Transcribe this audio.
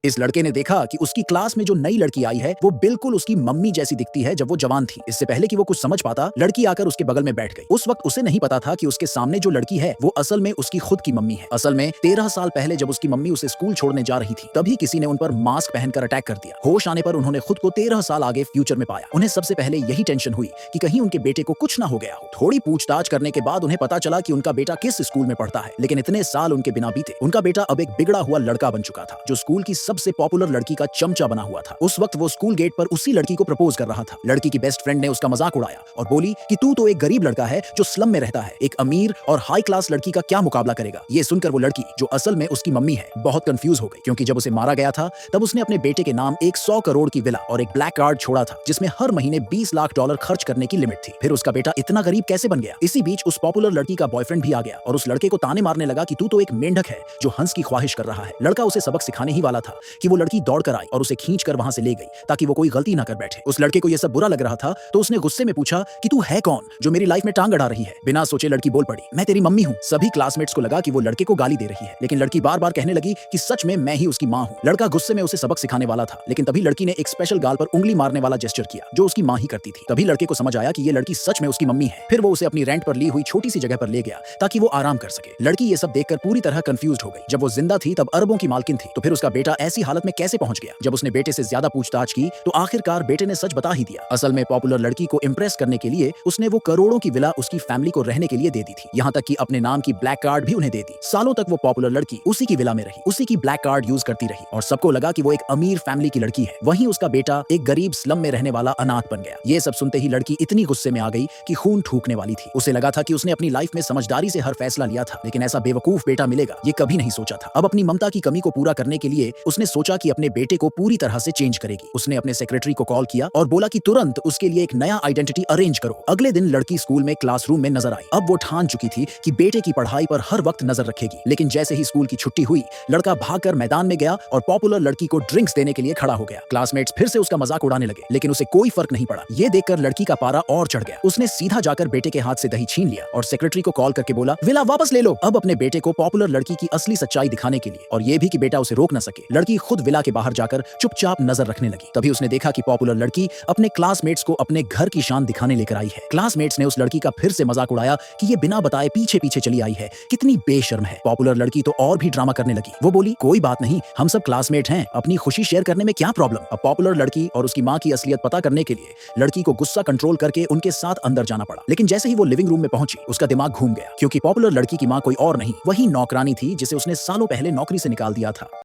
इस लड़के ने देखा कि उसकी क्लास में जो नई लड़की आई है वो बिल्कुल उसकी मम्मी जैसी दिखती है जब वो जवान थी। इससे पहले कि वो कुछ समझ पाता, लड़की आकर उसके बगल में बैठ गई। उस वक्त उसे नहीं पता था कि उसके सामने जो लड़की है वो असल में उसकी खुद की मम्मी है। असल में 13 साल पहले जब उसकी मम्मी उसे स्कूल छोड़ने जा रही थी, तभी किसी ने उन पर मास्क पहनकर अटैक कर दिया। होश आने पर उन्होंने खुद को 13 साल आगे फ्यूचर में पाया। उन्हें सबसे पहले यही टेंशन हुई कि कहीं उनके बेटे को कुछ ना हो गया हो। थोड़ी पूछताछ करने के बाद उन्हें पता चला कि उनका बेटा किस स्कूल में पढ़ता है, लेकिन इतने साल उनके बिना बीते उनका बेटा अब एक बिगड़ा हुआ लड़का बन चुका था, जो स्कूल की सबसे पॉपुलर लड़की का चमचा बना हुआ था। उस वक्त वो स्कूल गेट पर उसी लड़की को प्रपोज कर रहा था। लड़की की बेस्ट फ्रेंड ने उसका मजाक उड़ाया और बोली कि तू तो एक गरीब लड़का है जो स्लम में रहता है, एक अमीर और हाई क्लास लड़की का क्या मुकाबला करेगा। ये सुनकर वो लड़की, जो असल में उसकी मम्मी है, बहुत कंफ्यूज हो गई, क्योंकि जब उसे मारा गया था तब उसने अपने बेटे के नाम एक 100 करोड़ की विला और एक ब्लैक कार्ड छोड़ा था, जिसमें हर महीने $20 लाख खर्च करने की लिमिट थी। फिर उसका बेटा इतना गरीब कैसे बन गया। इसी बीच उस पॉपुलर लड़की का बॉयफ्रेंड भी आ गया और उस लड़के को ताने मारने लगा कि तू तो एक मेंढक है जो हंस की ख्वाहिश कर रहा है। लड़का उसे सबक सिखाने ही वाला था कि वो लड़की दौड़कर आई और उसे खींच कर वहां से ले गई ताकि वो कोई गलती ना कर बैठे। उस लड़के को यह सब बुरा लग रहा था तो उसने गुस्से में पूछा कि तू है कौन जो मेरी लाइफ में टांग अड़ा रही है। बिना सोचे लड़की बोल पड़ी, मैं तेरी मम्मी हूँ। सभी क्लासमेट्स को लगा कि वो लड़के को गाली दे रही है, लेकिन लड़की बार बार कहने लगी कि सच में मैं ही उसकी माँ हूँ। लड़का गुस्से में उसे सबक सिखाने वाला था, लेकिन तभी लड़की ने एक स्पेशल गाल पर उंगली मारने वाला जेस्चर किया जो उसकी माँ ही करती थी। तभी लड़के को समझ आया कि ये लड़की सच में उसकी मम्मी है। फिर वो उसे अपनी रेंट पर ली हुई छोटी सी जगह पर ले गया ताकि वो आराम कर सके। लड़की ये सब देखकर पूरी तरह कंफ्यूज हो गई। जब वो जिंदा थी तब अरबों की मालकिन थी, तो फिर उसका बेटा ऐसी हालत में कैसे पहुंच गया। जब उसने बेटे से ज्यादा पूछताछ की तो आखिरकार बेटे ने सच बता ही दिया। असल में पॉपुलर लड़की को इम्प्रेस करने के लिए उसने वो करोड़ों की विला उसकी फैमिली को रहने के लिए दे दी थी, यहाँ तक कि अपने नाम की ब्लैक कार्ड भी उन्हें दे दी। सालों तक वो पॉपुलर लड़की उसी की विला में रही, उसी की ब्लैक कार्ड यूज करती रही और सबको लगा कि वो एक अमीर फैमिली की लड़की है। वहीं उसका बेटा एक गरीब स्लम में रहने वाला अनाथ बन गया। ये सब सुनते ही लड़की इतनी गुस्से में आ गई कि खून थूकने वाली थी। उसे लगा था कि उसने अपनी लाइफ में समझदारी से हर फैसला लिया था, लेकिन ऐसा बेवकूफ बेटा मिलेगा ये कभी नहीं सोचा था। अब अपनी ममता की कमी को पूरा करने के लिए उसने सोचा कि अपने बेटे को पूरी तरह से चेंज करेगी। उसने अपने सेक्रेटरी को कॉल किया और बोला कि तुरंत उसके लिए एक नया आइडेंटिटी अरेंज करो। अगले दिन लड़की स्कूल में क्लासरूम में नजर आई। अब वो ठान चुकी थी कि बेटे की पढ़ाई पर हर वक्त नजर रखेगी। लेकिन जैसे ही स्कूल की छुट्टी हुई, लड़का भागकर मैदान में गया और पॉपुलर लड़की को ड्रिंक्स देने के लिए खड़ा हो गया। क्लासमेट्स फिर से उसका मजाक उड़ाने लगे, लेकिन उसे कोई फर्क नहीं पड़ा। ये देखकर लड़की का पारा और चढ़ गया। उसने सीधा जाकर बेटे के हाथ से दही छीन लिया और सेक्रेटरी को कॉल करके बोला, विला वापस ले लो। अब अपने बेटे को पॉपुलर लड़की की असली सच्चाई दिखाने के लिए, और ये भी कि बेटा उसे रोक न सके, लड़की खुद विला के बाहर जाकर चुपचाप नजर रखने लगी। तभी उसने देखा कि पॉपुलर लड़की अपने क्लासमेट्स को अपने घर की शान दिखाने लेकर आई है। क्लासमेट्स ने उस लड़की का फिर से मजाक उड़ाया कि ये बिना बताए पीछे पीछे चली आई है, कितनी बेशर्म है। पॉपुलर लड़की तो और भी ड्रामा करने लगी। वो बोली, कोई बात नहीं, हम सब क्लासमेट हैं, अपनी खुशी शेयर करने में क्या प्रॉब्लम। अब पॉपुलर लड़की और उसकी माँ की असलियत पता करने के लिए लड़की को गुस्सा कंट्रोल करके उनके साथ अंदर जाना पड़ा। लेकिन जैसे ही वो लिविंग रूम में पहुंची, उसका दिमाग घूम गया, क्योंकि पॉपुलर लड़की की माँ कोई और नहीं, वही नौकरानी थी जिसे उसने सालों पहले नौकरी से निकाल दिया था।